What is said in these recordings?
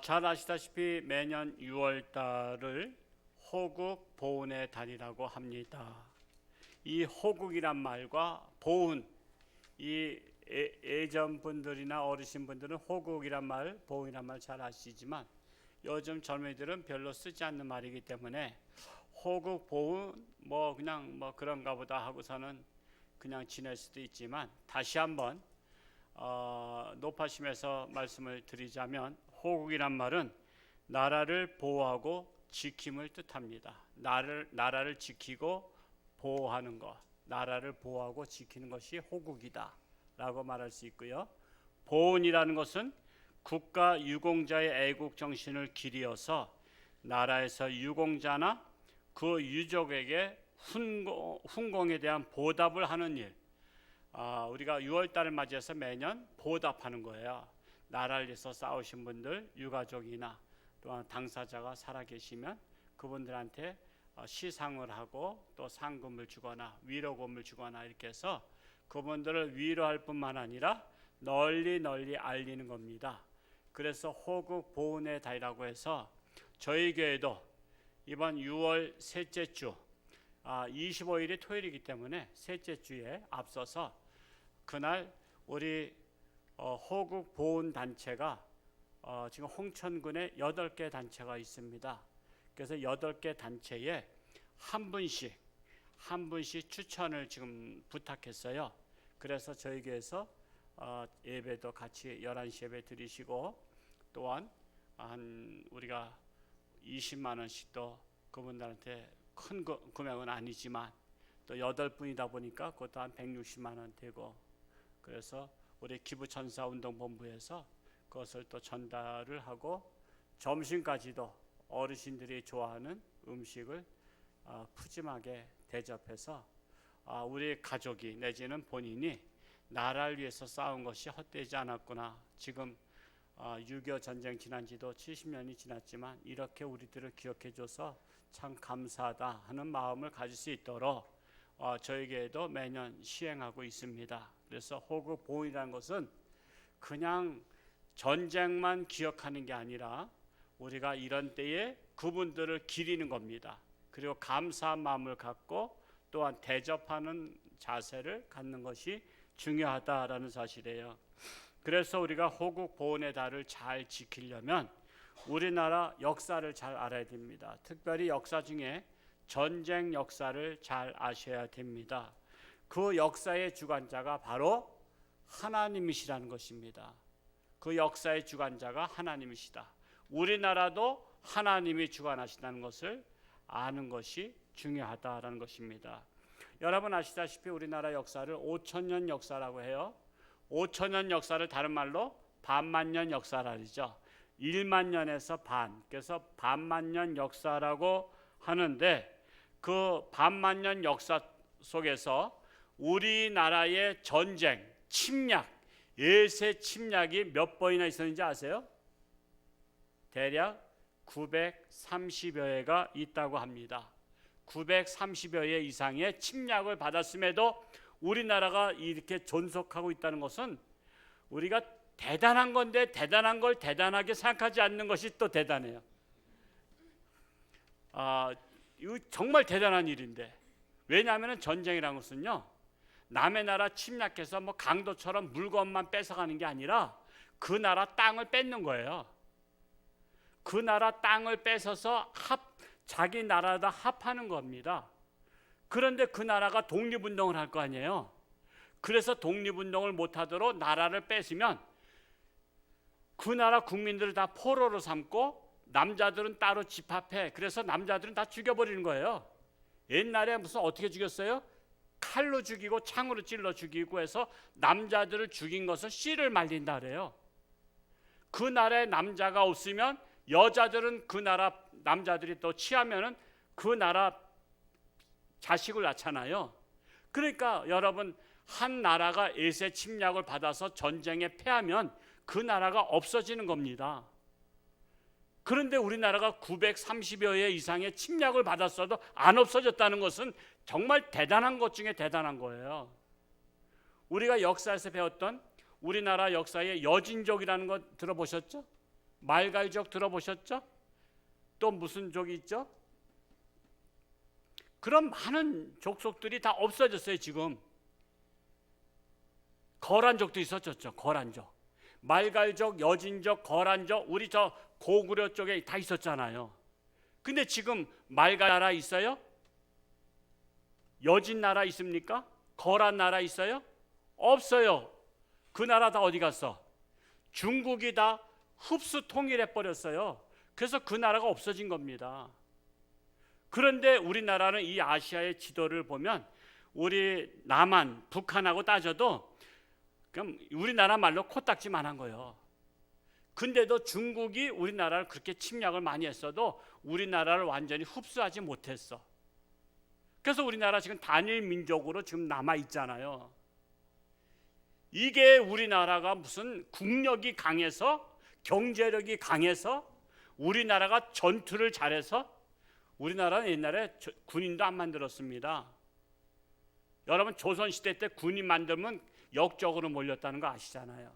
잘 아시다시피 매년 6월 달을 호국 보훈의 달이라고 합니다. 이 호국이란 말과 보훈, 이 예전 분들이나 어르신 분들은 호국이란 말, 보훈이란 말 잘 아시지만 요즘 젊은이들은 별로 쓰지 않는 말이기 때문에 호국, 보훈 그냥 그런가 보다 하고서는 그냥 지낼 수도 있지만, 다시 한번 높아심에서 말씀을 드리자면 호국이란 말은 나라를 보호하고 지킴을 뜻합니다. 나라를 지키고 보호하는 것, 나라를 보호하고 지키는 것이 호국이다 라고 말할 수 있고요. 보훈이라는 것은 국가 유공자의 애국 정신을 기리어서 나라에서 유공자나 그 유족에게 훈공에 대한 보답을 하는 일. 우리가 6월달을 맞이해서 매년 보답하는 거예요. 나라를 위해서 싸우신 분들, 유가족이나 또한 당사자가 살아계시면 그분들한테 시상을 하고 또 상금을 주거나 위로금을 주거나 이렇게 해서 그분들을 위로할 뿐만 아니라 널리 알리는 겁니다. 그래서 호국 보훈의 달이라고 해서 저희 교회도 이번 6월 셋째 주 25일이 토요일이기 때문에 셋째 주에 앞서서 그날 우리 호국 보훈 단체가 지금 홍천군에 8개 단체가 있습니다. 그래서 8개 단체에 한 분씩 추천을 지금 부탁했어요. 그래서 저희 교회에서 예배도 같이 11시 예배 드리시고, 또한 우리가 20만 원씩도 그분들한테 큰 금액은 아니지만 또 8분이다 보니까 그것도 한 160만 원 되고, 그래서 우리 기부천사운동본부에서 그것을 또 전달을 하고 점심까지도 어르신들이 좋아하는 음식을 푸짐하게 대접해서 우리 가족이 내지는 본인이 나라를 위해서 싸운 것이 헛되지 않았구나, 지금 6.25 전쟁 지난 지도 70년이 지났지만 이렇게 우리들을 기억해줘서 참 감사하다 하는 마음을 가질 수 있도록 저에게도 매년 시행하고 있습니다. 그래서 호국 보훈이라는 것은 그냥 전쟁만 기억하는 게 아니라 우리가 이런 때에 그분들을 기리는 겁니다. 그리고 감사한 마음을 갖고 또한 대접하는 자세를 갖는 것이 중요하다라는 사실이에요. 그래서 우리가 호국 보훈의 달을 잘 지키려면 우리나라 역사를 잘 알아야 됩니다. 특별히 역사 중에 전쟁 역사를 잘 아셔야 됩니다. 그 역사의 주관자가 바로 하나님이시라는 것입니다. 그 역사의 주관자가 하나님이시다. 우리나라도 하나님이 주관하신다는 것을 아는 것이 중요하다라는 것입니다. 여러분 아시다시피 우리나라 역사를 5천년 역사라고 해요. 5천년 역사를 다른 말로 반만년 역사라죠. 1만 년에서 반, 그래서 반만년 역사라고 하는데, 그 반만년 역사 속에서 우리나라의 전쟁, 침략, 예세 침략이 몇 번이나 있었는지 아세요? 대략 930여 회가 있다고 합니다. 930여 회 이상의 침략을 받았음에도 우리나라가 이렇게 존속하고 있다는 것은 우리가 대단한 건데, 대단한 걸 대단하게 생각하지 않는 것이 또 대단해요. 이거 정말 대단한 일인데, 왜냐하면 전쟁이라는 것은요, 남의 나라 침략해서 강도처럼 물건만 뺏어가는 게 아니라 그 나라 땅을 뺏는 거예요. 그 나라 땅을 뺏어서 자기 나라다 합하는 겁니다. 그런데 그 나라가 독립운동을 할 거 아니에요. 그래서 독립운동을 못하도록 나라를 뺏으면 그 나라 국민들을 다 포로로 삼고 남자들은 따로 집합해. 그래서 남자들은 다 죽여버리는 거예요. 옛날에 무슨 어떻게 죽였어요? 칼로 죽이고 창으로 찔러 죽이고 해서 남자들을 죽인 것을 씨를 말린다 그래요. 그 나라에 남자가 없으면 여자들은 그 나라 남자들이 또 취하면은 그 나라 자식을 낳잖아요. 그러니까 여러분, 한 나라가 예세 침략을 받아서 전쟁에 패하면 그 나라가 없어지는 겁니다. 그런데 우리나라가 930여 회 이상의 침략을 받았어도 안 없어졌다는 것은 정말 대단한 것 중에 대단한 거예요. 우리가 역사에서 배웠던 우리나라 역사의 여진족이라는 거 들어보셨죠? 말갈족 들어보셨죠? 또 무슨 족이 있죠? 그런 많은 족속들이 다 없어졌어요. 지금 거란족도 있었죠. 거란족, 말갈족, 여진족, 거란족, 우리 저 고구려 쪽에 다 있었잖아요. 근데 지금 말갈 나라 있어요? 여진 나라 있습니까? 거란 나라 있어요? 없어요. 그 나라 다 어디 갔어? 중국이 다 흡수 통일해 버렸어요. 그래서 그 나라가 없어진 겁니다. 그런데 우리나라는 이 아시아의 지도를 보면 우리 남한, 북한하고 따져도 그럼 우리나라 말로 코딱지만한 거예요. 근데도 중국이 우리나라를 그렇게 침략을 많이 했어도 우리나라를 완전히 흡수하지 못했어. 그래서 우리나라 지금 단일 민족으로 지금 남아 있잖아요. 이게 우리나라가 무슨 국력이 강해서, 경제력이 강해서, 우리나라가 전투를 잘해서. 우리나라는 옛날에 군인도 안 만들었습니다. 여러분 조선시대 때 군인 만들면 역적으로 몰렸다는 거 아시잖아요.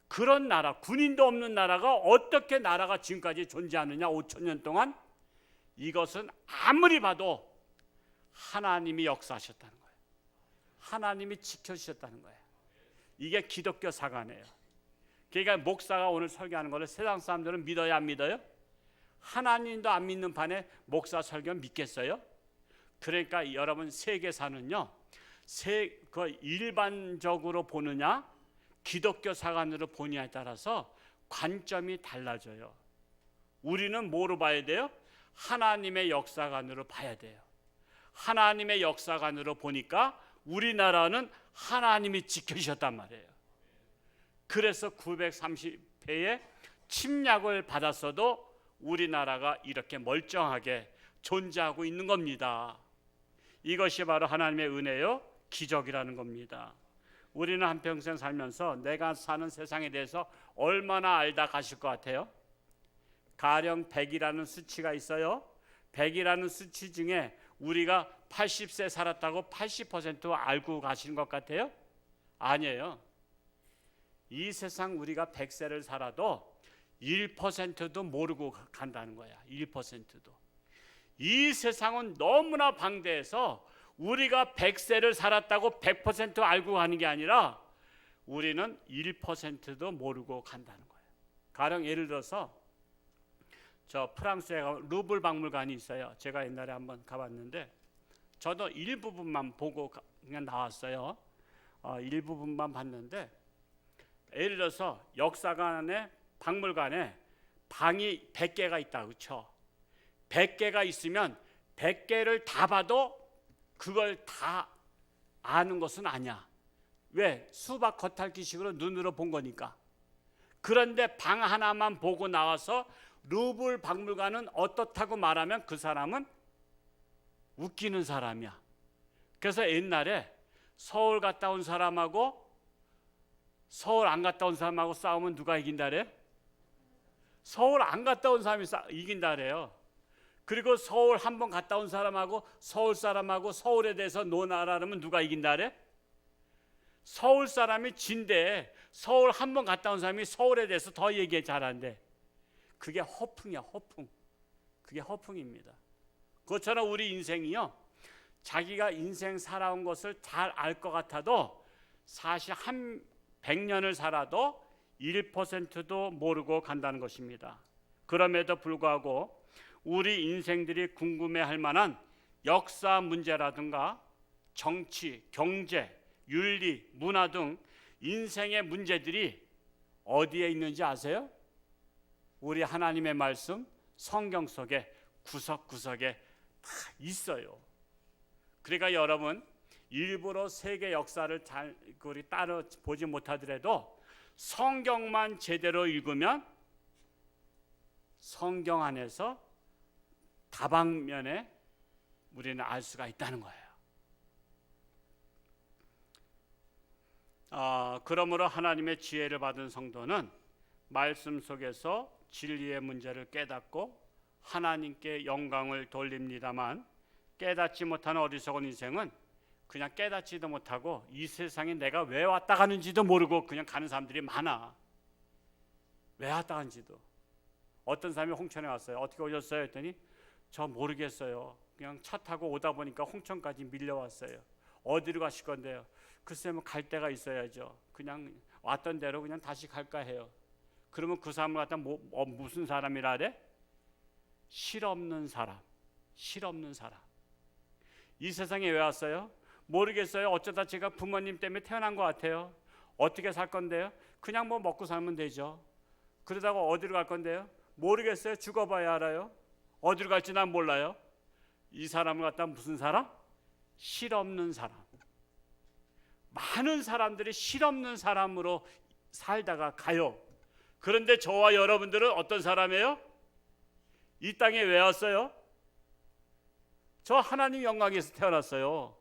그런 나라, 군인도 없는 나라가 어떻게 나라가 지금까지 존재하느냐, 5천 년 동안. 이것은 아무리 봐도 하나님이 역사하셨다는 거예요. 하나님이 지켜주셨다는 거예요. 이게 기독교 사관이에요. 그러니까 목사가 오늘 설교하는 거를 세상 사람들은 믿어야 안 믿어요? 하나님도 안 믿는 판에 목사 설교 믿겠어요? 그러니까 여러분 세계사는요, 그 일반적으로 보느냐 기독교 사관으로 보느냐에 따라서 관점이 달라져요. 우리는 뭐로 봐야 돼요? 하나님의 역사관으로 봐야 돼요. 하나님의 역사관으로 보니까 우리나라는 하나님이 지켜주셨단 말이에요. 그래서 930회의 침략을 받았어도 우리나라가 이렇게 멀쩡하게 존재하고 있는 겁니다. 이것이 바로 하나님의 은혜요, 기적이라는 겁니다. 우리는 한평생 살면서 내가 사는 세상에 대해서 얼마나 알다 가실 것 같아요? 가령 100이라는 수치가 있어요. 100이라는 수치 중에 우리가 80세 살았다고 80% 알고 가시는 것 같아요? 아니에요. 이 세상 우리가 100세를 살아도 1%도 모르고 간다는 거야. 1%도. 이 세상은 너무나 방대해서 우리가 100세를 살았다고 100% 알고 가는 게 아니라 우리는 1%도 모르고 간다는 거예요. 가령 예를 들어서 저 프랑스에 가면 루블 박물관이 있어요. 제가 옛날에 한번 가봤는데 저도 일부분만 보고 그냥 나왔어요. 일부분만 봤는데 예를 들어서 역사관에 박물관에 방이 100개가 있다, 그렇죠? 100개가 있으면 100개를 다 봐도 그걸 다 아는 것은 아니야. 왜? 수박 겉핥기식으로 눈으로 본 거니까. 그런데 방 하나만 보고 나와서 루블 박물관은 어떻다고 말하면 그 사람은 웃기는 사람이야. 그래서 옛날에 서울 갔다 온 사람하고 서울 안 갔다 온 사람하고 싸우면 누가 이긴다래? 서울 안 갔다 온 사람이 이긴다래요. 그리고 서울 한 번 갔다 온 사람하고 서울 사람하고 서울에 대해서 논하라면 누가 이긴다래? 서울 사람이 진대. 서울 한 번 갔다 온 사람이 서울에 대해서 더 얘기 잘한대. 그게 허풍이야, 허풍. 그게 허풍입니다. 그것처럼 우리 인생이요, 자기가 인생 살아온 것을 잘 알 것 같아도 사실 한 100년을 살아도 1%도 모르고 간다는 것입니다. 그럼에도 불구하고 우리 인생들이 궁금해할 만한 역사 문제라든가 정치, 경제, 윤리, 문화 등 인생의 문제들이 어디에 있는지 아세요? 우리 하나님의 말씀 성경 속에 구석구석에 다 있어요. 그러니까 여러분 일부러 세계 역사를 잘 우리 따로 보지 못하더라도 성경만 제대로 읽으면 성경 안에서 다방면에 우리는 알 수가 있다는 거예요. 그러므로 하나님의 지혜를 받은 성도는 말씀 속에서 진리의 문제를 깨닫고 하나님께 영광을 돌립니다만, 깨닫지 못한 어리석은 인생은 그냥 깨닫지도 못하고 이 세상에 내가 왜 왔다 가는지도 모르고 그냥 가는 사람들이 많아. 왜 왔다 간지도. 어떤 사람이 홍천에 왔어요. 어떻게 오셨어요? 했더니 저 모르겠어요. 그냥 차 타고 오다 보니까 홍천까지 밀려왔어요. 어디로 가실 건데요? 글쎄 뭐 갈 데가 있어야죠. 그냥 왔던 대로 그냥 다시 갈까 해요. 그러면 그 사람을 갖다 무슨 사람이라 그래? 실없는 사람. 실없는 사람. 이 세상에 왜 왔어요? 모르겠어요. 어쩌다 제가 부모님 때문에 태어난 것 같아요. 어떻게 살 건데요? 그냥 뭐 먹고 살면 되죠. 그러다가 어디로 갈 건데요? 모르겠어요. 죽어봐야 알아요. 어디로 갈지 난 몰라요. 이 사람을 갖다 무슨 사람? 실없는 사람. 많은 사람들이 실없는 사람으로 살다가 가요. 그런데 저와 여러분들은 어떤 사람이에요? 이 땅에 왜 왔어요? 저 하나님 영광에서 태어났어요.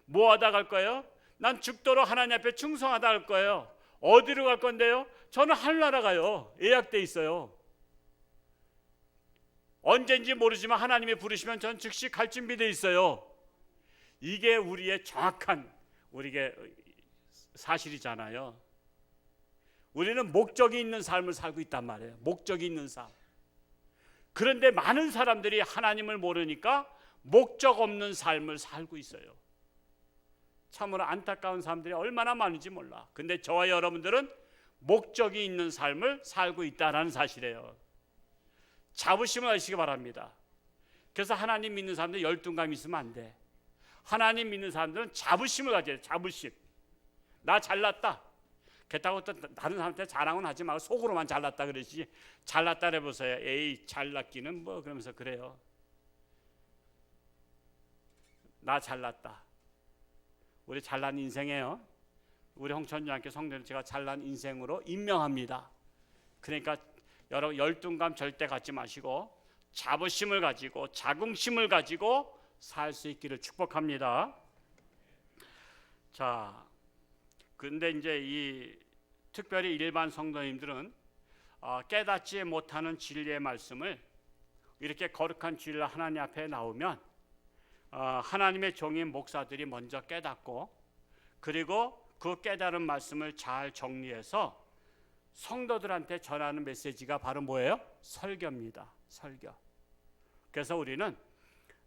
뭐 하다 갈 거예요? 난 죽도록 하나님 앞에 충성하다 갈 거예요. 어디로 갈 건데요? 저는 하늘나라 가요. 예약돼 있어요. 언젠지 모르지만 하나님이 부르시면 전 즉시 갈 준비돼 있어요. 이게 우리의 정확한 우리의 사실이잖아요. 우리는 목적이 있는 삶을 살고 있단 말이에요. 목적이 있는 삶. 그런데 많은 사람들이 하나님을 모르니까 목적 없는 삶을 살고 있어요. 참으로 안타까운 사람들이 얼마나 많은지 몰라. 근데 저와 여러분들은 목적이 있는 삶을 살고 있다는 사실이에요. 자부심을 하시기 바랍니다. 그래서 하나님 믿는 사람들 열등감 있으면 안 돼. 하나님 믿는 사람들은 자부심을 가져야 돼. 자부심. 나 잘났다. 그렇다고 또 다른 사람한테 자랑은 하지 말고 속으로만 잘났다 그러지. 잘났다 해보세요. 에이 잘났기는 뭐 그러면서 그래요. 나 잘났다. 우리 잘난 인생이에요. 우리 홍천중학교 성도들 제가 잘난 인생으로 임명합니다. 그러니까 여러분 열등감 절대 갖지 마시고 자부심을 가지고 자긍심을 가지고 살 수 있기를 축복합니다. 자, 근데 이제 이 특별히 일반 성도님들은 깨닫지 못하는 진리의 말씀을 이렇게 거룩한 진리가 하나님 앞에 나오면 하나님의 종인 목사들이 먼저 깨닫고 그리고 그 깨달은 말씀을 잘 정리해서 성도들한테 전하는 메시지가 바로 뭐예요? 설교입니다. 설교. 그래서 우리는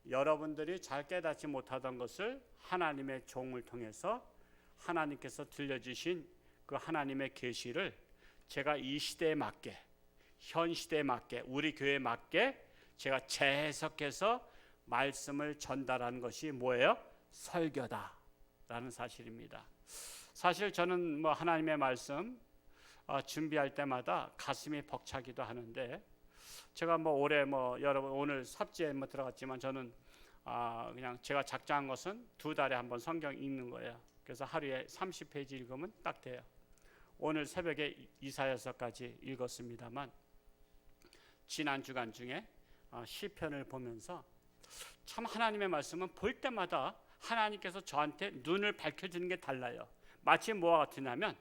여러분들이 잘 깨닫지 못하던 것을 하나님의 종을 통해서 하나님께서 들려주신 그 하나님의 계시를 제가 이 시대에 맞게, 현 시대에 맞게, 우리 교회에 맞게 제가 재해석해서 말씀을 전달하는 것이 뭐예요? 설교다라는 사실입니다. 사실 저는 뭐 하나님의 말씀 준비할 때마다 가슴이 벅차기도 하는데 제가 뭐 올해 뭐 여러분 오늘 삽지에 뭐 들어갔지만 저는 그냥 제가 작정한 것은 2달에 한 번 성경 읽는 거예요. 그래서 하루에 30페이지 읽으면 딱 돼요. 오늘 새벽에 이사야서까지 읽었습니다만 지난 주간 중에 시편을 보면서 참 하나님의 말씀은 볼 때마다 하나님께서 저한테 눈을 밝혀주는 게 달라요. 마치 뭐와 같으냐면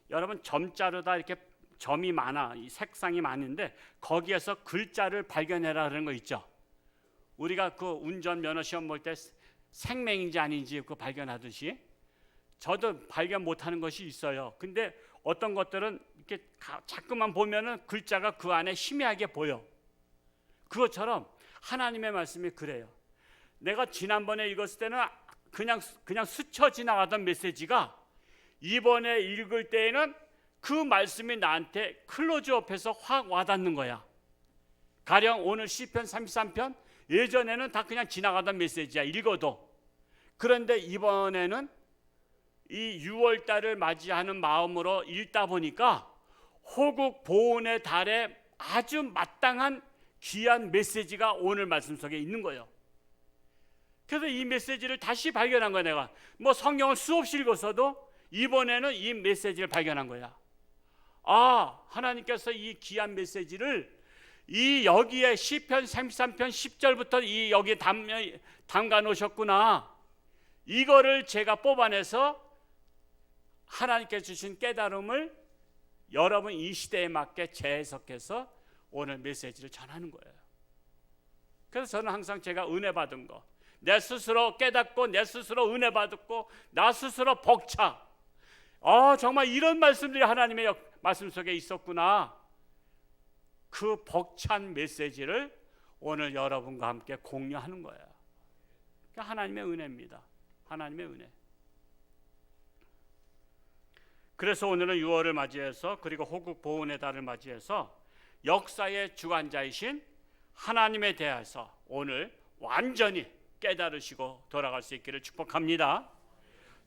여러분 점자로다 이렇게 점이 많아, 이 색상이 많은데 거기에서 글자를 발견해라 그런 거 있죠. 우리가 그 운전 면허 시험 볼 때 생명인지 아닌지 그거 발견하듯이 저도 발견 못하는 것이 있어요. 근데 어떤 것들은 이렇게 자꾸만 보면은 글자가 그 안에 희미하게 보여. 그것처럼 하나님의 말씀이 그래요. 내가 지난번에 읽었을 때는 그냥 스쳐 지나가던 메시지가 이번에 읽을 때에는 그 말씀이 나한테 클로즈업해서 확 와닿는 거야. 가령 오늘 시편 33편 예전에는 다 그냥 지나가던 메시지야 읽어도. 그런데 이번에는 이 6월 달을 맞이하는 마음으로 읽다 보니까 호국 보훈의 달에 아주 마땅한 귀한 메시지가 오늘 말씀 속에 있는 거예요. 그래서 이 메시지를 다시 발견한 거야. 내가 뭐 성경을 수없이 읽었어도 이번에는 이 메시지를 발견한 거야. 하나님께서 이 귀한 메시지를 이 여기에 시편 33편 10절부터 이 여기에 담가 놓으셨구나. 이거를 제가 뽑아내서 하나님께서 주신 깨달음을 여러분 이 시대에 맞게 재해석해서 오늘 메시지를 전하는 거예요. 그래서 저는 항상 제가 은혜 받은 거, 내 스스로 깨닫고 내 스스로 은혜 받았고 나 스스로 벅차. 정말 이런 말씀들이 하나님의 말씀 속에 있었구나. 그 벅찬 메시지를 오늘 여러분과 함께 공유하는 거예요. 하나님의 은혜입니다. 하나님의 은혜. 그래서 오늘은 6월을 맞이해서, 그리고 호국 보훈의 달을 맞이해서 역사의 주관자이신 하나님에 대해서 오늘 완전히 깨달으시고 돌아갈 수 있기를 축복합니다.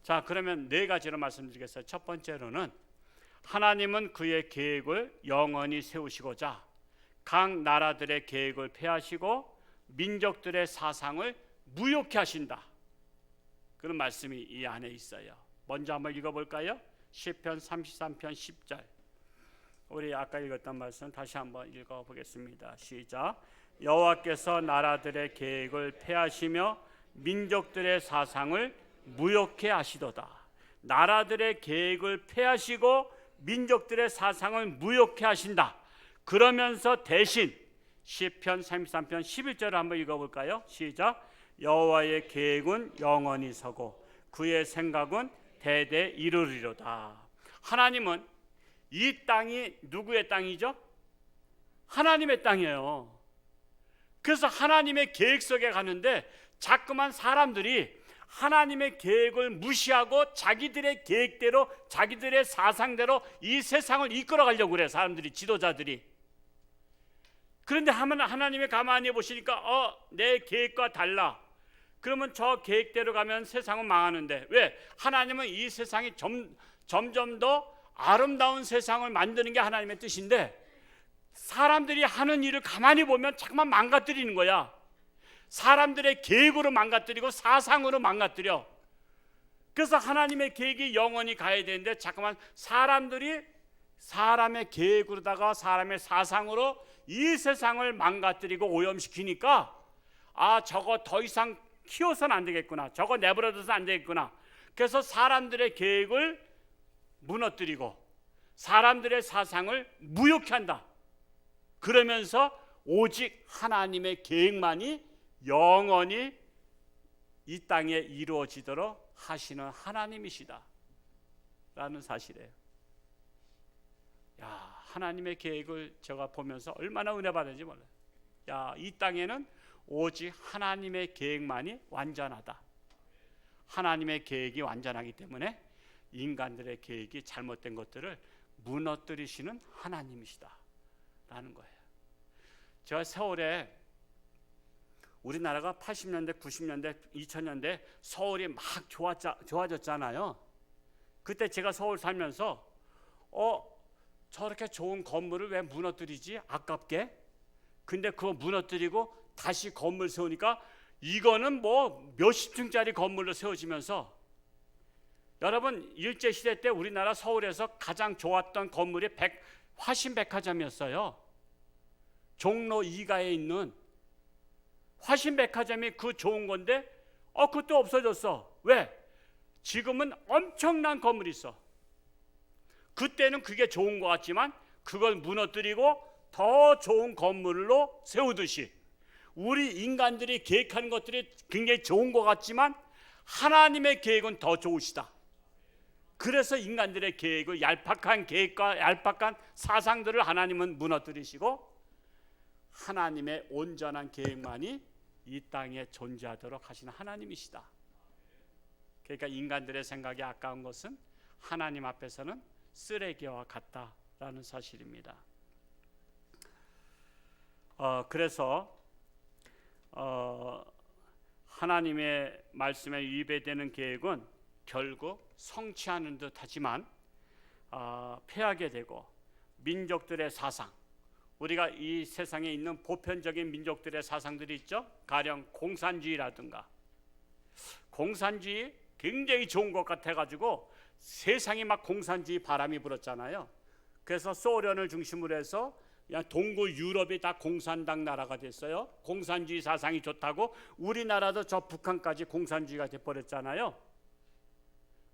자, 그러면 네 가지로 말씀드리겠어요. 첫 번째로는 하나님은 그의 계획을 영원히 세우시고자 각 나라들의 계획을 폐하시고 민족들의 사상을 무효케 하신다. 그런 말씀이 이 안에 있어요. 먼저 한번 읽어볼까요? 시편 33편 10절. 우리 아까 읽었던 말씀 다시 한번 읽어보겠습니다. 시작. 여호와께서 나라들의 계획을 폐하시며 민족들의 사상을 무효케 하시도다. 나라들의 계획을 폐하시고 민족들의 사상을 무효케 하신다. 그러면서 대신 시편 33편 11절을 한번 읽어볼까요? 시작. 여호와의 계획은 영원히 서고 그의 생각은 대대 이루리로다. 하나님은 이 땅이 누구의 땅이죠? 하나님의 땅이에요. 그래서 하나님의 계획 속에 가는데 자꾸만 사람들이 하나님의 계획을 무시하고 자기들의 계획대로, 자기들의 사상대로 이 세상을 이끌어 가려고 그래요. 사람들이, 지도자들이. 그런데 하나님이 가만히 보시니까 내 계획과 달라. 그러면 저 계획대로 가면 세상은 망하는데, 왜? 하나님은 이 세상이 점점 더 아름다운 세상을 만드는 게 하나님의 뜻인데 사람들이 하는 일을 가만히 보면 자꾸만 망가뜨리는 거야. 사람들의 계획으로 망가뜨리고 사상으로 망가뜨려. 그래서 하나님의 계획이 영원히 가야 되는데 자꾸만 사람들이 사람의 계획으로다가 사람의 사상으로 이 세상을 망가뜨리고 오염시키니까 저거 더 이상 키워서는 안 되겠구나, 저거 내버려둬서 안 되겠구나. 그래서 사람들의 계획을 무너뜨리고 사람들의 사상을 무효케 한다. 그러면서 오직 하나님의 계획만이 영원히 이 땅에 이루어지도록 하시는 하나님이시다 라는 사실이에요. 하나님의 계획을 제가 보면서 얼마나 은혜 받는지 몰라요. 이 땅에는 오직 하나님의 계획만이 완전하다. 하나님의 계획이 완전하기 때문에 인간들의 계획이 잘못된 것들을 무너뜨리시는 하나님이시다 라는 거예요. 제가 세월에 우리나라가 80년대, 90년대, 2000년대 서울이 막 좋아졌잖아요. 그때 제가 서울 살면서 저렇게 좋은 건물을 왜 무너뜨리지? 아깝게. 근데 그거 무너뜨리고 다시 건물 세우니까 이거는 뭐 몇십 층짜리 건물로 세워지면서, 여러분 일제시대 때 우리나라 서울에서 가장 좋았던 건물이 화신백화점이었어요. 종로 2가에 있는 화신백화점이 그 좋은 건데 그것도 없어졌어. 왜? 지금은 엄청난 건물이 있어. 그때는 그게 좋은 것 같지만 그걸 무너뜨리고 더 좋은 건물로 세우듯이 우리 인간들이 계획하는 것들이 굉장히 좋은 것 같지만 하나님의 계획은 더 좋으시다. 그래서 인간들의 계획을, 얄팍한 계획과 얄팍한 사상들을 하나님은 무너뜨리시고 하나님의 온전한 계획만이 이 땅에 존재하도록 하시는 하나님이시다. 그러니까 인간들의 생각이 아까운 것은 하나님 앞에서는 쓰레기와 같다라는 사실입니다. 그래서 하나님의 말씀에 위배되는 계획은 결국 성취하는 듯 하지만 폐하게 되고 민족들의 사상, 우리가 이 세상에 있는 보편적인 민족들의 사상들이 있죠. 가령 공산주의라든가. 공산주의 굉장히 좋은 것 같아가지고 세상이 막 공산주의 바람이 불었잖아요. 그래서 소련을 중심으로 해서 동구 유럽이 다 공산당 나라가 됐어요. 공산주의 사상이 좋다고 우리나라도 저 북한까지 공산주의가 돼버렸잖아요.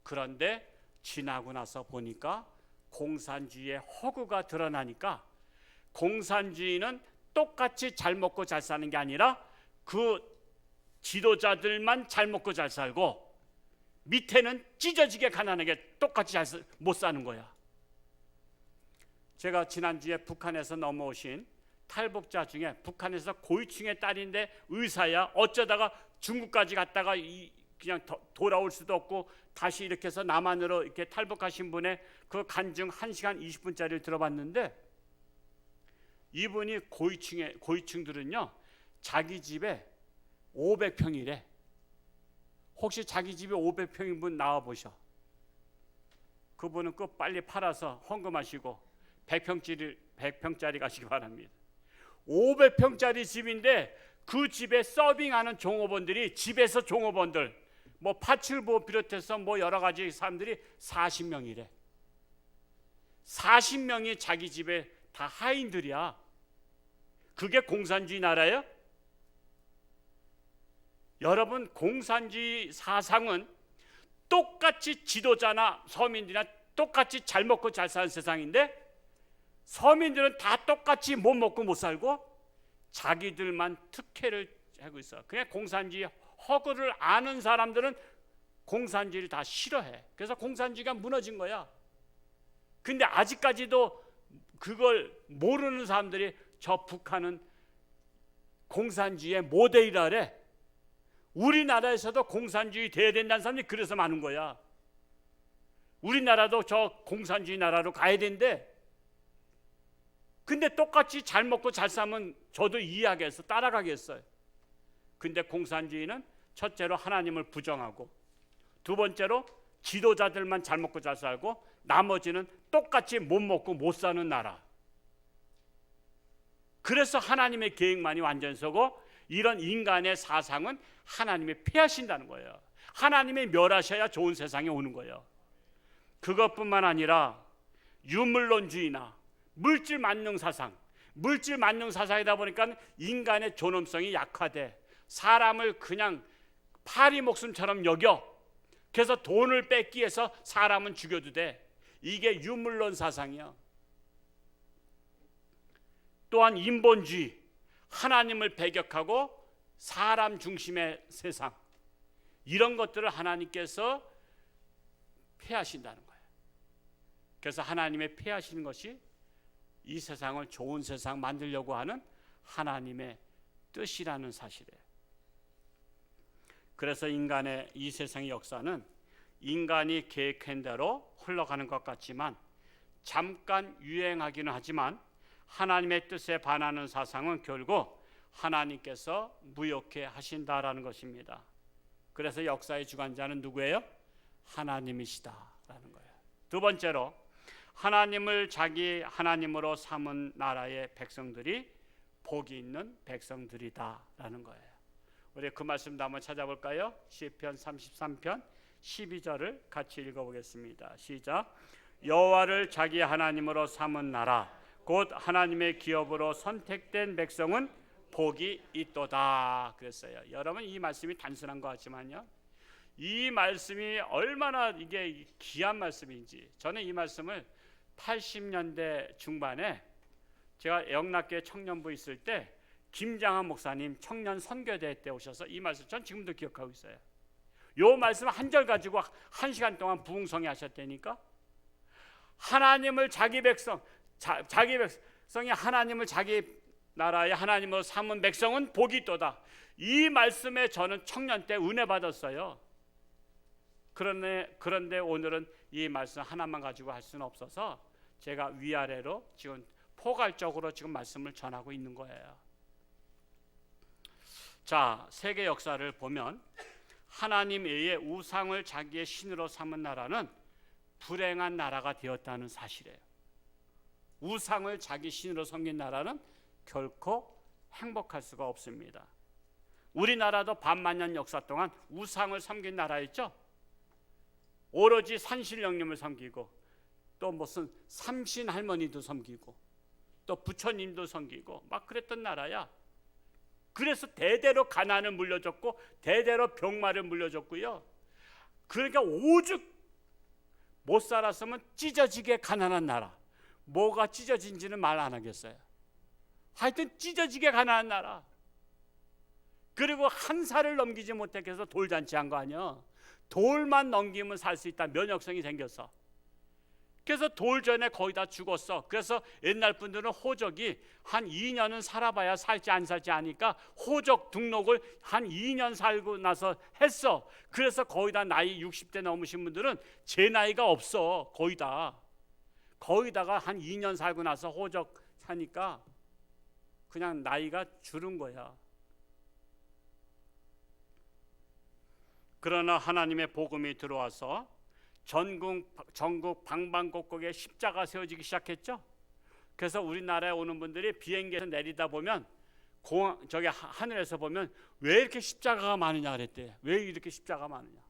그런데 지나고 나서 보니까 공산주의의 허구가 드러나니까 공산주의는 똑같이 잘 먹고 잘 사는 게 아니라 그 지도자들만 잘 먹고 잘 살고 밑에는 찢어지게 가난하게 똑같이 못 사는 거야. 제가 지난주에 북한에서 넘어오신 탈북자 중에 북한에서 고위층의 딸인데 의사야, 어쩌다가 중국까지 갔다가 그냥 돌아올 수도 없고 다시 이렇게 해서 남한으로 이렇게 탈북하신 분의 그 간증 1시간 20분짜리를 들어봤는데, 이분이 고위층들은요 자기 집에 500평이래. 혹시 자기 집에 500평인 분 나와 보셔. 그분은 그 빨리 팔아서 헌금하시고 100평짜리 가시기 바랍니다. 500평짜리 집인데 그 집에 서빙하는 종업원들이, 집에서 종업원들, 뭐 파출부 비롯해서 뭐 여러 가지 사람들이 40명이래. 40명이 자기 집에 다 하인들이야. 그게 공산주의 나라예요? 여러분, 공산주의 사상은 똑같이 지도자나 서민들이나 똑같이 잘 먹고 잘 사는 세상인데, 서민들은 다 똑같이 못 먹고 못 살고 자기들만 특혜를 하고 있어. 그냥 공산주의 허구를 아는 사람들은 공산주의를 다 싫어해. 그래서 공산주의가 무너진 거야. 근데 아직까지도 그걸 모르는 사람들이 저 북한은 공산주의의 모델이라래. 우리나라에서도 공산주의 돼야 된다는 사람들이 그래서 많은 거야. 우리나라도 저 공산주의 나라로 가야 된대. 근데 똑같이 잘 먹고 잘 살면 저도 이해하겠어, 따라가겠어요. 근데 공산주의는 첫째로 하나님을 부정하고, 두 번째로 지도자들만 잘 먹고 잘 살고 나머지는 똑같이 못 먹고 못 사는 나라. 그래서 하나님의 계획만이 완전 서고, 이런 인간의 사상은 하나님이 폐하신다는 거예요. 하나님이 멸하셔야 좋은 세상에 오는 거예요. 그것뿐만 아니라 유물론주의나 물질 만능 사상이다 보니까 인간의 존엄성이 약화돼. 사람을 그냥 파리 목숨처럼 여겨. 그래서 돈을 뺏기 위해서 사람은 죽여도 돼. 이게 유물론 사상이야. 또한 인본주의, 하나님을 배격하고 사람 중심의 세상, 이런 것들을 하나님께서 폐하신다는 거예요. 그래서 하나님의 폐하시는 것이 이 세상을 좋은 세상 만들려고 하는 하나님의 뜻이라는 사실이에요. 그래서 인간의 이 세상의 역사는 인간이 계획한 대로 흘러가는 것 같지만, 잠깐 유행하기는 하지만 하나님의 뜻에 반하는 사상은 결국 하나님께서 무효케 하신다라는 것입니다. 그래서 역사의 주관자는 누구예요? 하나님이시다라는 거예요. 두 번째로, 하나님을 자기 하나님으로 삼은 나라의 백성들이 복이 있는 백성들이다라는 거예요. 우리 그 말씀도 한번 찾아볼까요? 시편 33편 12절을 같이 읽어보겠습니다. 시작. 여호와를 자기 하나님으로 삼은 나라, 곧 하나님의 기업으로 선택된 백성은 복이 있도다 그랬어요. 여러분, 이 말씀이 단순한 것 같지만요, 이 말씀이 얼마나 이게 귀한 말씀인지, 저는 이 말씀을 80년대 중반에 제가 영락교회 청년부 있을 때 김장한 목사님 청년 선교대 때 오셔서 이 말씀 전 지금도 기억하고 있어요. 요 말씀 한 절 가지고 1시간 동안 부흥성회 하셨다니까. 하나님을 자기 백성이 하나님을 자기 나라의 하나님으로 삼은 백성은 복이 있도다. 이 말씀에 저는 청년 때 은혜 받았어요. 그런데 오늘은 이 말씀 하나만 가지고 할 수는 없어서 제가 위아래로 지금 포괄적으로 지금 말씀을 전하고 있는 거예요. 자, 세계 역사를 보면 하나님 외에 우상을 자기의 신으로 삼은 나라는 불행한 나라가 되었다는 사실이에요. 우상을 자기 신으로 섬긴 나라는 결코 행복할 수가 없습니다. 우리나라도 반만년 역사 동안 우상을 섬긴 나라였죠. 오로지 산신령님을 섬기고, 또 무슨 삼신 할머니도 섬기고, 또 부처님도 섬기고 막 그랬던 나라야. 그래서 대대로 가난을 물려줬고 대대로 병마를 물려줬고요. 그러니까 오죽 못 살았으면 찢어지게 가난한 나라. 뭐가 찢어진지는 말 안 하겠어요. 하여튼 찢어지게 가난한 나라. 그리고 한 살을 넘기지 못하게 해서 돌잔치 한 거 아니야. 돌만 넘기면 살 수 있다. 면역성이 생겨서. 그래서 돌전에 거의 다 죽었어. 그래서 옛날 분들은 호적이 한 2년은 살아봐야 살지 안 살지 아니까 호적 등록을 한 2년 살고 나서 했어. 그래서 거의 다 나이 60대 넘으신 분들은 제 나이가 없어. 거의다가 한 2년 살고 나서 호적 사니까 그냥 나이가 줄은 거야. 그러나 하나님의 복음이 들어와서 전국 방방곡곡에 십자가 세워지기 시작했죠. 그래서 우리나라에 오는 분들이 비행기에서 내리다 보면 저기 하늘에서 보면 왜 이렇게 십자가가 많으냐 그랬대. 왜 이렇게 십자가가 많으냐.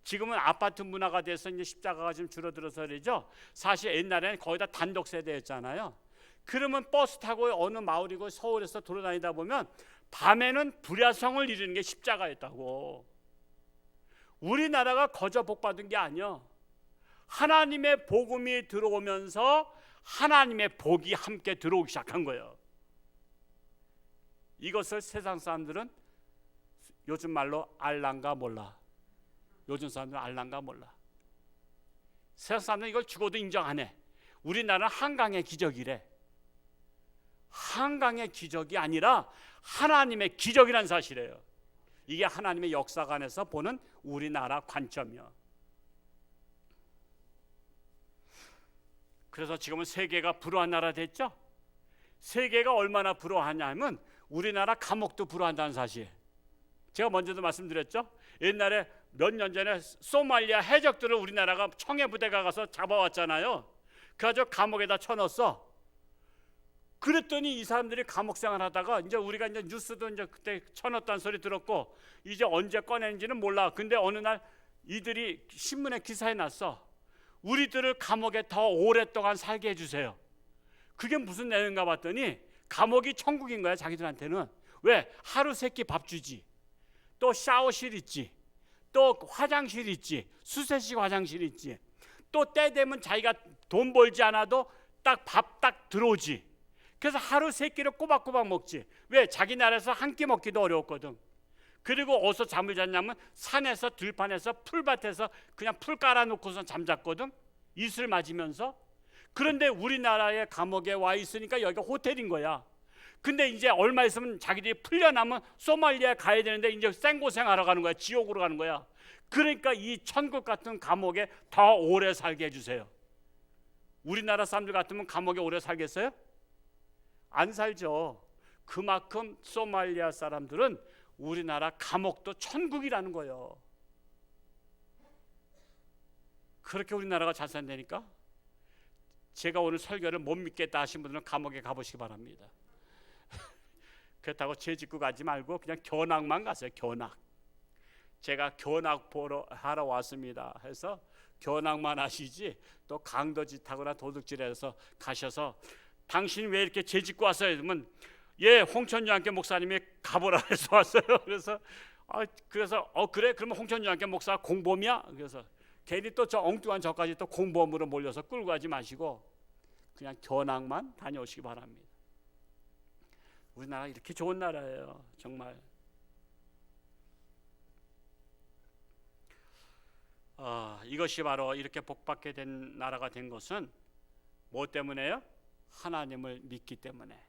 지금은 아파트 문화가 돼서 이제 십자가가 좀 줄어들어서 그러죠. 사실 옛날에는 거의 다 단독 세대였잖아요. 그러면 버스 타고 어느 마을이고 서울에서 돌아다니다 보면 밤에는 불야성을 이루는 게 십자가였다고. 우리나라가 거저 복 받은 게 아니야. 하나님의 복음이 들어오면서 하나님의 복이 함께 들어오기 시작한 거예요. 이것을 세상 사람들은 요즘 말로 알란가 몰라. 요즘 사람들은 알란가 몰라. 세상 사람들은 이걸 죽어도 인정 안 해. 우리나라는 한강의 기적이래. 한강의 기적이 아니라 하나님의 기적이라는 사실이에요. 이게 하나님의 역사관에서 보는 우리나라 관점이요. 그래서 지금은 세계가 불우한 나라 됐죠. 세계가 얼마나 불우하냐면 우리나라 감옥도 불우한다는 사실. 제가 먼저도 말씀드렸죠. 옛날에 몇 년 전에 소말리아 해적들을 우리나라가 청해부대가 가서 잡아왔잖아요. 그래서 감옥에다 쳐넣었어. 그랬더니 이 사람들이 감옥 생활하다가 이제 우리가 이제 뉴스도 이제 그때 쳐넣었다는 소리 들었고 이제 언제 꺼내는지는 몰라. 근데 어느 날 이들이 신문에 기사에 났어. 우리들을 감옥에 더 오랫동안 살게 해주세요. 그게 무슨 내용인가 봤더니 감옥이 천국인 거야 자기들한테는. 왜? 하루 세끼 밥 주지. 또 샤워실 있지. 또 화장실 있지. 수세식 화장실 있지. 또 때 되면 자기가 돈 벌지 않아도 딱 밥 딱 들어오지. 그래서 하루 세 끼를 꼬박꼬박 먹지. 왜? 자기 나라에서 한 끼 먹기도 어려웠거든. 그리고 어디서 잠을 잤냐면 산에서 들판에서 풀밭에서 그냥 풀 깔아놓고서 잠잤거든. 이슬 맞으면서. 그런데 우리나라의 감옥에 와 있으니까 여기가 호텔인 거야. 근데 이제 얼마 있으면 자기들이 풀려나면 소말리아에 가야 되는데 이제 생고생하러 가는 거야. 지옥으로 가는 거야. 그러니까 이 천국 같은 감옥에 더 오래 살게 해주세요. 우리나라 사람들 같으면 감옥에 오래 살겠어요? 안 살죠. 그만큼 소말리아 사람들은 우리나라 감옥도 천국이라는 거예요. 그렇게 우리나라가 잘 산다니까. 제가 오늘 설교를 못 믿겠다 하신 분들은 감옥에 가보시기 바랍니다. 그렇다고 죄 짓고 가지 말고 그냥 견학만 가세요. 견학. 제가 견학 하러 왔습니다 해서 견학만 하시지 또 강도짓하거나 도둑질해서 가셔서 당신이 왜 이렇게 죄 짓고 왔어요? 그러면 예, 홍천유한교 목사님이 가보라 해서 왔어요. 그래서 그래? 그러면 홍천유한교 목사가 공범이야? 그래서 괜히 또 저 엉뚱한 저까지 또 공범으로 몰려서 끌고 가지 마시고 그냥 견학만 다녀오시기 바랍니다. 우리나라 이렇게 좋은 나라예요. 정말. 이것이 바로 이렇게 복받게 된 나라가 된 것은 뭐 때문에요? 하나님을 믿기 때문에.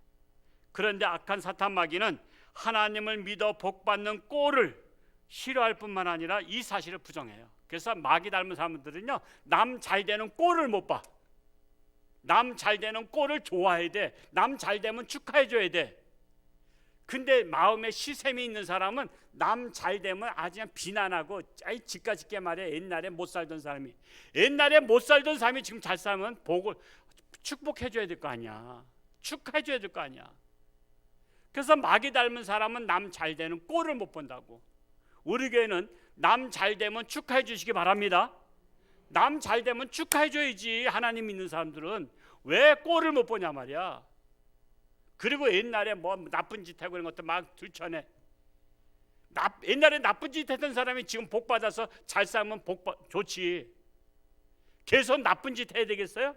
그런데 악한 사탄 마귀는 하나님을 믿어 복받는 꼴을 싫어할 뿐만 아니라 이 사실을 부정해요. 그래서 마귀 닮은 사람들은요, 남 잘 되는 꼴을 못 봐. 남 잘 되는 꼴을 좋아해야 돼. 남 잘 되면 축하해 줘야 돼. 근데 마음에 시샘이 있는 사람은 남 잘 되면 아주 그냥 비난하고 아이 지까짓게 말해. 옛날에 못 살던 사람이 지금 잘 살면 복을 축복해 줘야 될 거 아니야. 축하해 줘야 될 거 아니야. 그래서 마귀 닮은 사람은 남 잘 되는 꼴을 못 본다고. 우리 교회는 남 잘 되면 축하해 주시기 바랍니다. 남 잘 되면 축하해 줘야지. 하나님 믿는 사람들은 왜 꼴을 못 보냐 말이야. 그리고 옛날에 뭐 나쁜 짓 하고 이런 것도 막 들춰내. 옛날에 나쁜 짓 했던 사람이 지금 복 받아서 잘 살면 좋지. 계속 나쁜 짓 해야 되겠어요?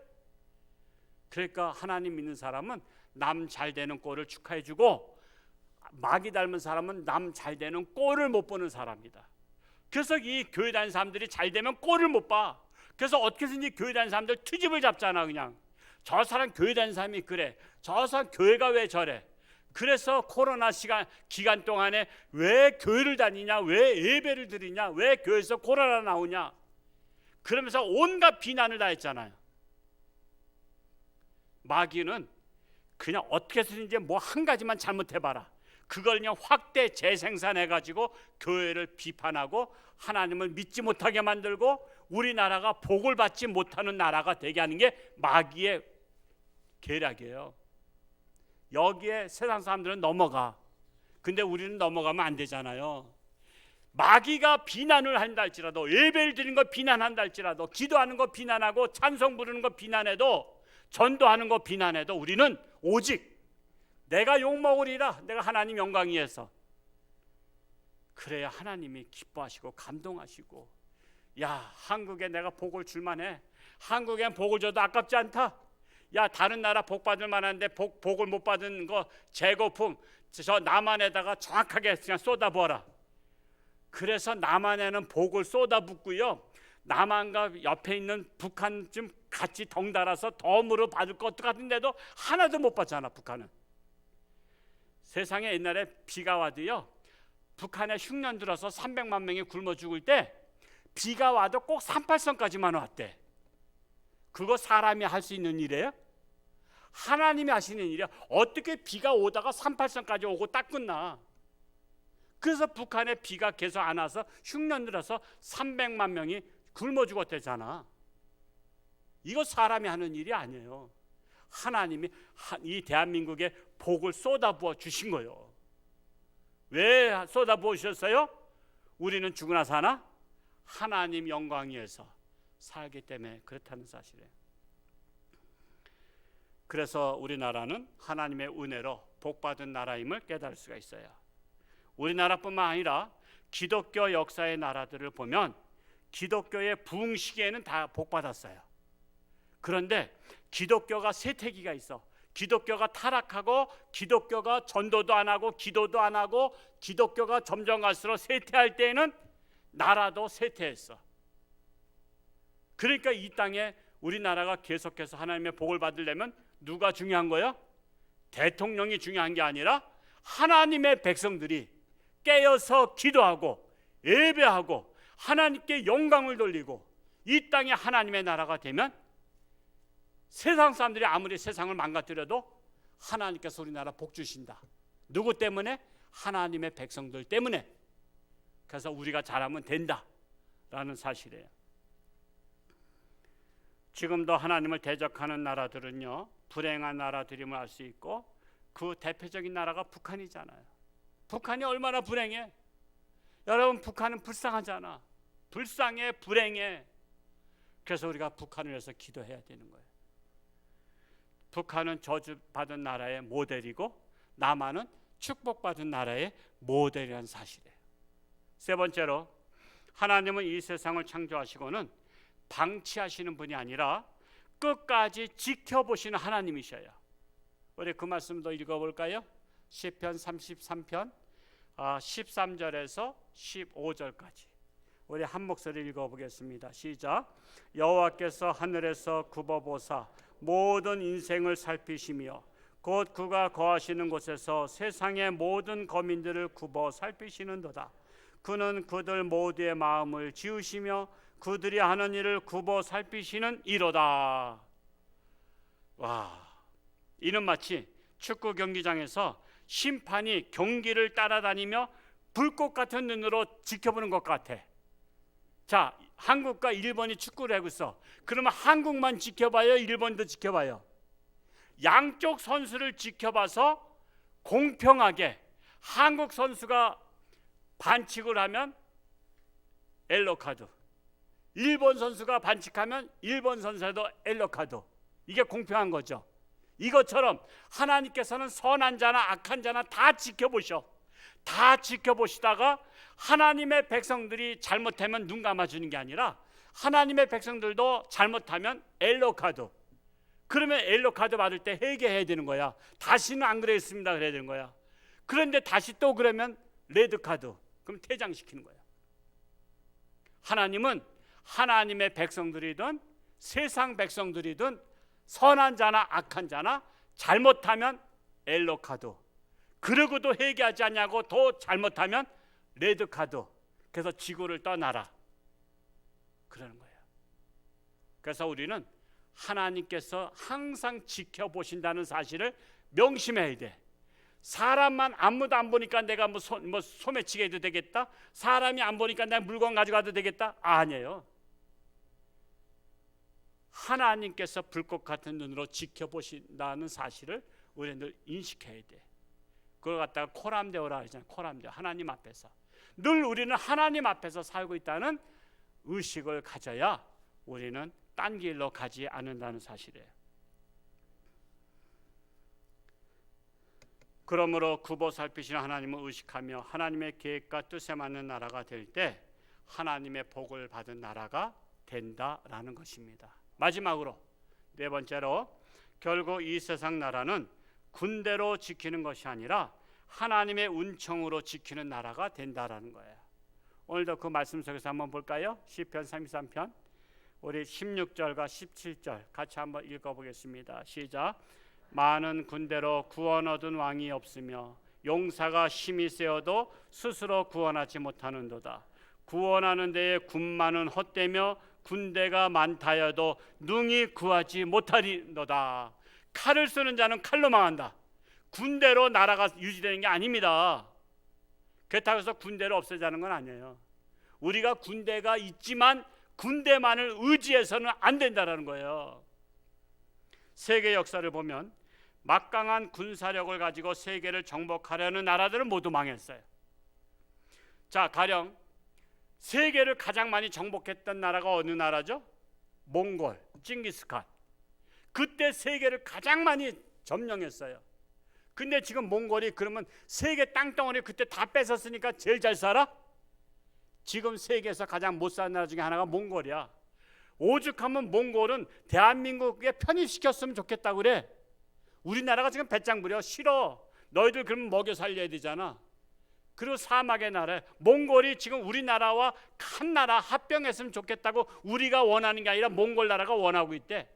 그러니까 하나님 믿는 사람은 남 잘 되는 꼴을 축하해 주고, 마귀 닮은 사람은 남 잘 되는 꼴을 못 보는 사람이다. 그래서 이 교회 다니는 사람들이 잘 되면 꼴을 못 봐. 그래서 어떻게든지 교회 다니는 사람들 트집을 잡잖아. 그냥 저 사람 교회 다니는 사람이 그래, 저 사람 교회가 왜 저래. 그래서 코로나 기간 동안에 왜 교회를 다니냐, 왜 예배를 드리냐, 왜 교회에서 코로나 나오냐, 그러면서 온갖 비난을 다 했잖아요. 마귀는 그냥 어떻게 해서든지 뭐 한 가지만 잘못해봐라, 그걸 그냥 확대 재생산해가지고 교회를 비판하고 하나님을 믿지 못하게 만들고 우리나라가 복을 받지 못하는 나라가 되게 하는 게 마귀의 계략이에요. 여기에 세상 사람들은 넘어가. 근데 우리는 넘어가면 안 되잖아요. 마귀가 비난을 한다 할지라도, 예배를 드리는 거 비난한다 할지라도, 기도하는 거 비난하고 찬송 부르는 거 비난해도, 전도하는 거 비난해도 우리는 오직 내가 욕먹으리라, 내가 하나님 영광 위해서, 그래야 하나님이 기뻐하시고 감동하시고, 야, 한국에 내가 복을 줄만해, 한국엔 복을 줘도 아깝지 않다, 야, 다른 나라 복 받을 만한데 복을 못 받은 거 재고품 저 남한에다가 정확하게 그냥 쏟아부어라. 그래서 남한에는 복을 쏟아붓고요, 남한과 옆에 있는 북한 좀 같이 덩달아서 덤으로 받을 것 같은데도 하나도 못 받잖아. 북한은 세상에 옛날에 비가 와도요, 북한에 흉년 들어서 300만 명이 굶어 죽을 때 비가 와도 꼭 38선까지만 왔대. 그거 사람이 할 수 있는 일이에요? 하나님이 하시는 일이야. 어떻게 비가 오다가 38선까지 오고 딱 끝나. 그래서 북한에 비가 계속 안 와서 흉년 들어서 300만 명이 굶어 죽었대잖아. 이거 사람이 하는 일이 아니에요. 하나님이 이 대한민국에 복을 쏟아부어 주신 거예요. 왜 쏟아부어 주셨어요? 우리는 죽으나 사나 하나님 영광 위해서 살기 때문에 그렇다는 사실이에요. 그래서 우리나라는 하나님의 은혜로 복받은 나라임을 깨달을 수가 있어요. 우리나라뿐만 아니라 기독교 역사의 나라들을 보면 기독교의 부흥 시기에는 다 복받았어요. 그런데 기독교가 쇠퇴기가 있어. 기독교가 타락하고 기독교가 전도도 안 하고 기도도 안 하고 기독교가 점점 갈수록 쇠퇴할 때에는 나라도 쇠퇴했어. 그러니까 이 땅에 우리나라가 계속해서 하나님의 복을 받으려면 누가 중요한 거예요? 대통령이 중요한 게 아니라 하나님의 백성들이 깨어서 기도하고 예배하고 하나님께 영광을 돌리고 이 땅에 하나님의 나라가 되면 세상 사람들이 아무리 세상을 망가뜨려도 하나님께서 우리나라 복 주신다. 누구 때문에? 하나님의 백성들 때문에. 그래서 우리가 잘하면 된다라는 사실이에요. 지금도 하나님을 대적하는 나라들은요, 불행한 나라들임을 알 수 있고, 그 대표적인 나라가 북한이잖아요. 북한이 얼마나 불행해. 여러분, 북한은 불쌍하잖아. 불쌍해, 불행해. 그래서 우리가 북한을 위해서 기도해야 되는 거예요. 북한은 저주받은 나라의 모델이고 남한은 축복받은 나라의 모델이라는 사실이에요. 세 번째로, 하나님은 이 세상을 창조하시고는 방치하시는 분이 아니라 끝까지 지켜보시는 하나님이셔요. 우리 그 말씀도 읽어볼까요? 시편 33편 13절에서 15절까지 우리 한 목소리 읽어보겠습니다. 시작. 여호와께서 하늘에서 굽어보사 모든 인생을 살피시며 곧 그가 거하시는 곳에서 세상의 모든 거민들을 굽어 살피시는도다. 그는 그들 모두의 마음을 지으시며 그들이 하는 일을 굽어 살피시는 이로다. 와, 이는 마치 축구 경기장에서 심판이 경기를 따라다니며 불꽃 같은 눈으로 지켜보는 것 같아. 자, 한국과 일본이 축구를 하고 있어. 그러면 한국만 지켜봐요? 일본도 지켜봐요? 양쪽 선수를 지켜봐서 공평하게 한국 선수가 반칙을 하면 옐로 카드, 일본 선수가 반칙하면 일본 선수에도 옐로 카드. 이게 공평한 거죠. 이것처럼 하나님께서는 선한 자나 악한 자나 다 지켜보셔. 다 지켜보시다가 하나님의 백성들이 잘못하면 눈 감아주는 게 아니라 하나님의 백성들도 잘못하면 옐로 카드. 그러면 옐로 카드 받을 때 회개해야 되는 거야. 다시는 안 그랬습니다 그래야 되는 거야. 그런데 다시 또 그러면 레드 카드. 그럼 퇴장시키는 거야. 하나님은 하나님의 백성들이든 세상 백성들이든 선한 자나 악한 자나 잘못하면 엘로카드, 그러고도 회개하지 않냐고 더 잘못하면 레드카드, 그래서 지구를 떠나라 그러는 거예요. 그래서 우리는 하나님께서 항상 지켜보신다는 사실을 명심해야 돼. 사람만 아무도 안 보니까 내가 뭐 소매치기 해도 되겠다? 사람이 안 보니까 내가 물건 가져가도 되겠다? 아니에요. 하나님께서 불꽃 같은 눈으로 지켜보신다는 사실을 우리는 늘 인식해야 돼. 그걸 갖다가 코람데오라 하잖아요. 코람데오, 하나님 앞에서 늘 우리는 하나님 앞에서 살고 있다는 의식을 가져야 우리는 딴 길로 가지 않는다는 사실이에요. 그러므로 굽어 살피시는 하나님을 의식하며 하나님의 계획과 뜻에 맞는 나라가 될 때 하나님의 복을 받은 나라가 된다라는 것입니다. 마지막으로 네 번째로, 결국 이 세상 나라는 군대로 지키는 것이 아니라 하나님의 은총으로 지키는 나라가 된다라는 거예요. 오늘도 그 말씀 속에서 한번 볼까요? 시편 33편 우리 16절과 17절 같이 한번 읽어보겠습니다. 시작. 많은 군대로 구원 얻은 왕이 없으며 용사가 힘이 세어도 스스로 구원하지 못하는도다. 구원하는 데에 군마는 헛되며 군대가 많다여도 능히 구하지 못하리로다. 칼을 쓰는 자는 칼로 망한다. 군대로 나라가 유지되는 게 아닙니다. 그렇다고 해서 군대를 없애자는 건 아니에요. 우리가 군대가 있지만 군대만을 의지해서는 안 된다는 거예요. 세계 역사를 보면 막강한 군사력을 가지고 세계를 정복하려는 나라들은 모두 망했어요. 자, 가령 세계를 가장 많이 정복했던 나라가 어느 나라죠? 몽골, 징기스칸. 그때 세계를 가장 많이 점령했어요. 근데 지금 몽골이 그러면 세계 땅덩어리 그때 다 뺏었으니까 제일 잘 살아? 지금 세계에서 가장 못 사는 나라 중에 하나가 몽골이야. 오죽하면 몽골은 대한민국에 편입시켰으면 좋겠다고 그래. 우리나라가 지금 배짱 부려. 싫어. 너희들 그러면 먹여 살려야 되잖아. 그리고 사막의 나라 몽골이 지금 우리나라와 한 나라 합병했으면 좋겠다고 우리가 원하는 게 아니라 몽골 나라가 원하고 있대.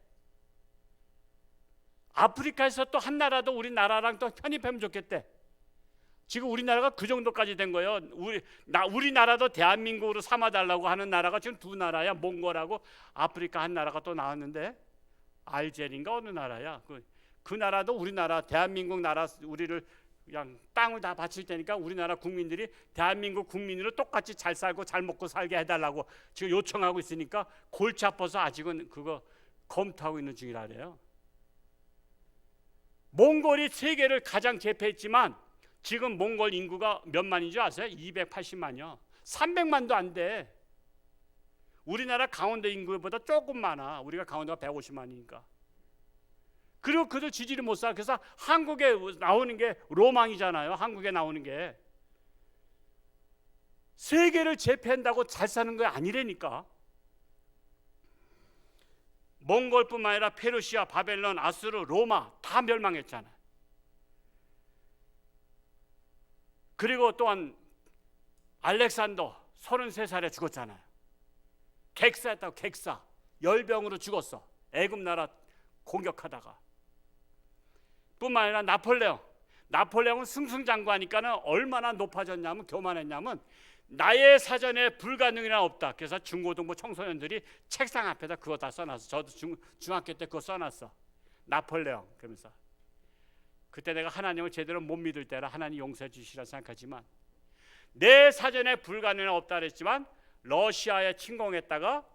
아프리카에서 또 한 나라도 우리나라랑 또 편입하면 좋겠대. 지금 우리나라가 그 정도까지 된 거예요. 우리나라도 대한민국으로 삼아달라고 하는 나라가 지금 두 나라야. 몽골하고 아프리카 한 나라가 또 나왔는데 알제리인가 어느 나라야. 그 나라도 우리나라 대한민국 나라 우리를 그냥 땅을 다 바칠 테니까 우리나라 국민들이 대한민국 국민으로 똑같이 잘 살고 잘 먹고 살게 해달라고 지금 요청하고 있으니까 골치 아파서 아직은 그거 검토하고 있는 중이라래요. 몽골이 세계를 가장 제패했지만 지금 몽골 인구가 몇 만인 줄 아세요? 280만이요. 300만도 안 돼. 우리나라 강원도 인구보다 조금 많아. 우리가 강원도가 150만이니까. 그리고 그도 지지를 못 사. 그래서 한국에 나오는 게 로망이잖아요. 한국에 나오는 게. 세계를 제패한다고 잘 사는 거 아니라니까. 몽골뿐만 아니라 페르시아, 바벨론, 아수르, 로마 다 멸망했잖아요. 그리고 또한 알렉산더 33살에 죽었잖아요. 객사했다고. 객사. 열병으로 죽었어. 애굽 나라 공격하다가. 뿐만 아니라 나폴레옹은 승승장구하니까는 얼마나 높아졌냐면 교만했냐면 나의 사전에 불가능이란 없다. 그래서 중고등부 청소년들이 책상 앞에다 그거 다 써놨어. 저도 중학교 때 그거 써놨어. 나폴레옹. 그러면서 그때 내가 하나님을 제대로 못 믿을 때라 하나님 용서해 주시라 생각하지만 내 사전에 불가능은 없다 그랬지만 러시아에 침공했다가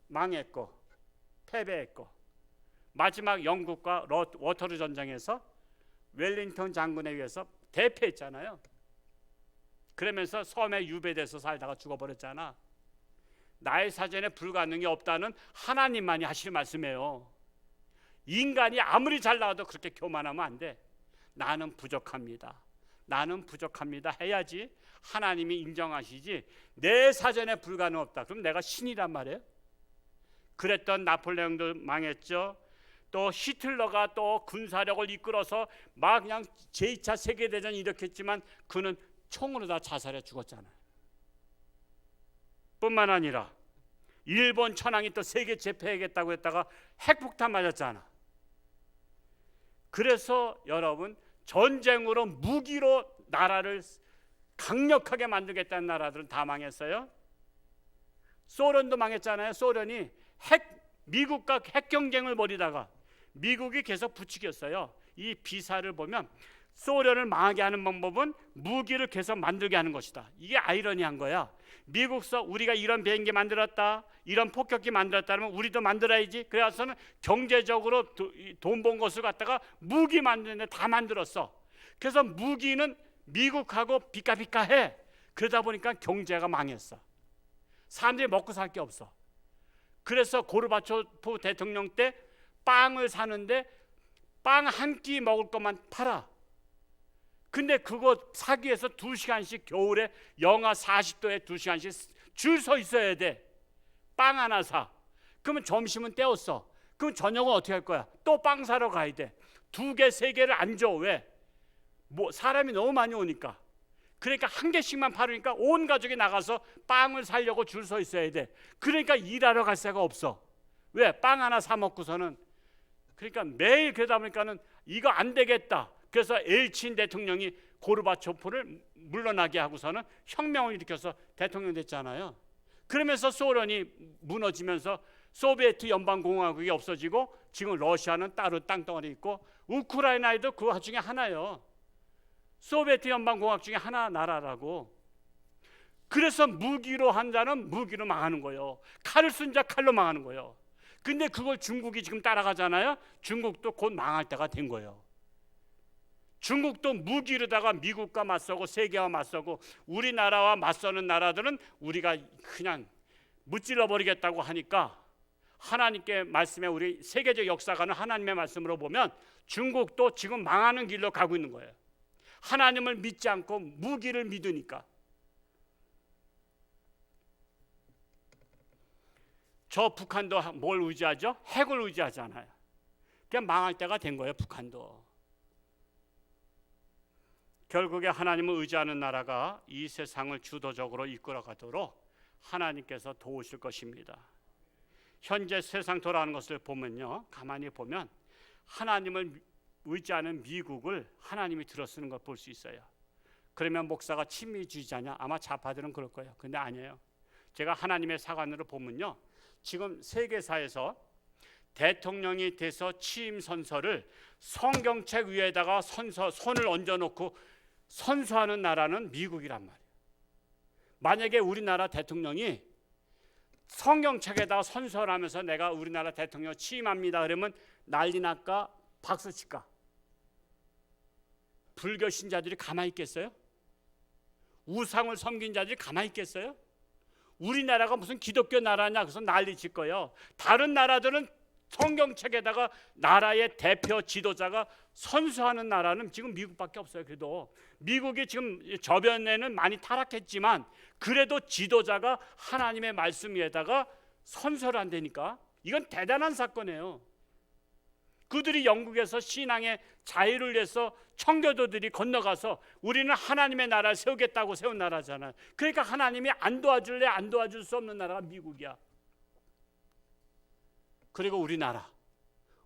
망했고 패배했고 마지막 영국과 워터루 전쟁에서 웰링턴 장군에 의해서 대패했잖아요. 그러면서 섬에 유배돼서 살다가 죽어버렸잖아. 나의 사전에 불가능이 없다는 하나님만이 하실 말씀이에요. 인간이 아무리 잘 나와도 그렇게 교만하면 안 돼. 나는 부족합니다. 나는 부족합니다 해야지 하나님이 인정하시지. 내 사전에 불가능 없다. 그럼 내가 신이란 말이에요. 그랬던 나폴레옹도 망했죠. 또 히틀러가 또 군사력을 이끌어서 막 그냥 제2차 세계대전 일으켰지만 그는 총으로 다 자살해 죽었잖아요. 뿐만 아니라 일본 천황이 또 세계 제패하겠다고 했다가 핵폭탄 맞았잖아. 그래서 여러분, 전쟁으로 무기로 나라를 강력하게 만들겠다는 나라들은 다 망했어요. 소련도 망했잖아요. 소련이 미국과 핵 경쟁을 벌이다가 미국이 계속 부추겼어요. 이 비사를 보면 소련을 망하게 하는 방법은 무기를 계속 만들게 하는 것이다. 이게 아이러니한 거야. 미국서 우리가 이런 비행기 만들었다, 이런 폭격기 만들었다 그러면 우리도 만들어야지. 그래서는 경제적으로 돈 번 것을 갖다가 무기 만드는데 다 만들었어. 그래서 무기는 미국하고 비까비까해. 그러다 보니까 경제가 망했어. 사람들이 먹고 살 게 없어. 그래서 고르바초프 대통령 때 빵을 사는데 빵 한 끼 먹을 것만 팔아. 근데 그거 사기 위해서 2시간씩 겨울에 영하 40도에 2시간씩 줄 서 있어야 돼. 빵 하나 사. 그러면 점심은 때웠어. 그럼 저녁은 어떻게 할 거야? 또 빵 사러 가야 돼. 2개, 3개를 안 줘. 왜? 뭐 사람이 너무 많이 오니까. 그러니까 한 개씩만 팔으니까 온 가족이 나가서 빵을 사려고 줄 서 있어야 돼. 그러니까 일하러 갈 새가 없어. 왜? 빵 하나 사 먹고서는. 그러니까 매일 그러다 보니까는 이거 안 되겠다. 그래서 엘친 대통령이 고르바초프를 물러나게 하고서는 혁명을 일으켜서 대통령 됐잖아요. 그러면서 소련이 무너지면서 소비에트 연방공화국이 없어지고 지금 러시아는 따로 땅덩어리 있고 우크라이나에도 그 중에 하나예요. 소비에트 연방공화국 중에 하나 나라라고. 그래서 무기로 한 자는 무기로 망하는 거예요. 칼을 쓴 자 칼로 망하는 거예요. 근데 그걸 중국이 지금 따라가잖아요. 중국도 곧 망할 때가 된 거예요. 중국도 무기로다가 미국과 맞서고 세계와 맞서고 우리나라와 맞서는 나라들은 우리가 그냥 무찔러 버리겠다고 하니까 하나님께 말씀에 우리 세계적 역사가는 하나님의 말씀으로 보면 중국도 지금 망하는 길로 가고 있는 거예요. 하나님을 믿지 않고 무기를 믿으니까. 저 북한도 뭘 의지하죠? 핵을 의지하잖아요. 그냥 망할 때가 된 거예요. 북한도. 결국에 하나님을 의지하는 나라가 이 세상을 주도적으로 이끌어가도록 하나님께서 도우실 것입니다. 현재 세상 돌아가는 것을 보면요, 가만히 보면 하나님을 의지하는 미국을 하나님이 들어쓰는 걸 볼 수 있어요. 그러면 목사가 친미주의자냐? 아마 좌파들은 그럴 거예요. 근데 아니에요. 제가 하나님의 사관으로 보면요, 지금 세계사에서 대통령이 돼서 취임 선서를 성경책 위에다가 손을 얹어놓고 선서하는 나라는 미국이란 말이에요. 만약에 우리나라 대통령이 성경책에다가 선서를 하면서 내가 우리나라 대통령 취임합니다 그러면 난리 날까? 박수 칠까? 불교 신자들이 가만히 있겠어요? 우상을 섬긴 자들이 가만히 있겠어요? 우리나라가 무슨 기독교 나라냐 그래서 난리 칠 거예요. 다른 나라들은 성경책에다가 나라의 대표 지도자가 선서하는 나라는 지금 미국밖에 없어요. 그래도 미국이 지금 저변에는 많이 타락했지만 그래도 지도자가 하나님의 말씀 위에다가 선서를 한다니까. 이건 대단한 사건이에요. 그들이 영국에서 신앙의 자유를 위해서 청교도들이 건너가서 우리는 하나님의 나라를 세우겠다고 세운 나라잖아요. 그러니까 하나님이 안 도와줄래? 안 도와줄 수 없는 나라가 미국이야. 그리고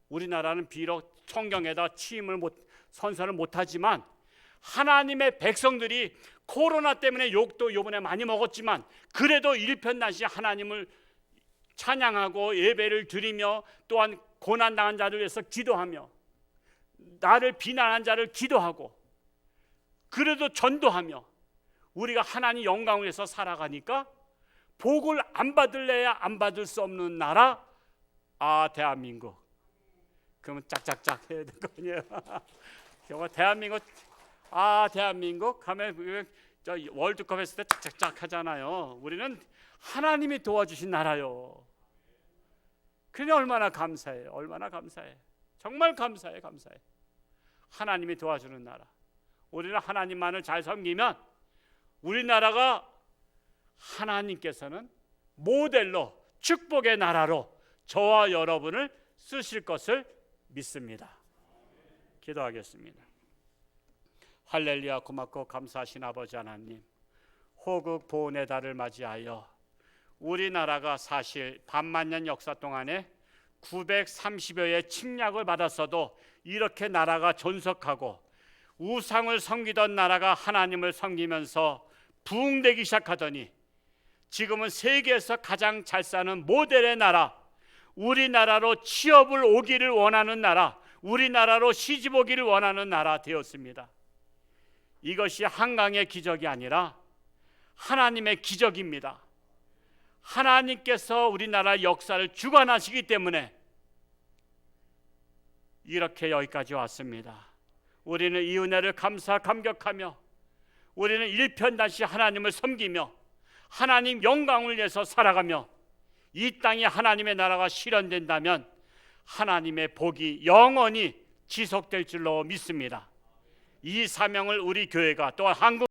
우리나라는 비록 성경에다 선서를 못하지만 하나님의 백성들이 코로나 때문에 욕도 이번에 많이 먹었지만 그래도 일편단심 하나님을 찬양하고 예배를 드리며 또한 고난당한 자를 위해서 기도하며 나를 비난한 자를 기도하고 그래도 전도하며 우리가 하나님 영광을 위해서 살아가니까 복을 안 받을래야 안 받을 수 없는 나라. 아, 대한민국. 그러면 짝짝짝 해야 될 거 아니에요. 대한민국 하면 저 월드컵 했을 때 짝짝짝 하잖아요. 우리는 하나님이 도와주신 나라요. 그게 얼마나 감사해요. 얼마나 감사해. 정말 감사해. 하나님이 도와주는 나라. 우리는 하나님만을 잘 섬기면 우리나라가 하나님께서는 모델로 축복의 나라로 저와 여러분을 쓰실 것을 믿습니다. 기도하겠습니다. 할렐루야. 고맙고 감사하신 아버지 하나님, 호국 보훈의 달을 맞이하여 우리나라가 사실 반만년 역사 동안에 930여의 침략을 받았어도 이렇게 나라가 존속하고 우상을 섬기던 나라가 하나님을 섬기면서 부흥되기 시작하더니 지금은 세계에서 가장 잘 사는 모델의 나라, 우리나라로 취업을 오기를 원하는 나라, 우리나라로 시집 오기를 원하는 나라 되었습니다. 이것이 한강의 기적이 아니라 하나님의 기적입니다. 하나님께서 우리나라 역사를 주관하시기 때문에 이렇게 여기까지 왔습니다. 우리는 이 은혜를 감격하며 우리는 일편단시 하나님을 섬기며 하나님 영광을 위해서 살아가며 이 땅에 하나님의 나라가 실현된다면 하나님의 복이 영원히 지속될 줄로 믿습니다. 이 사명을 우리 교회가 또한 한국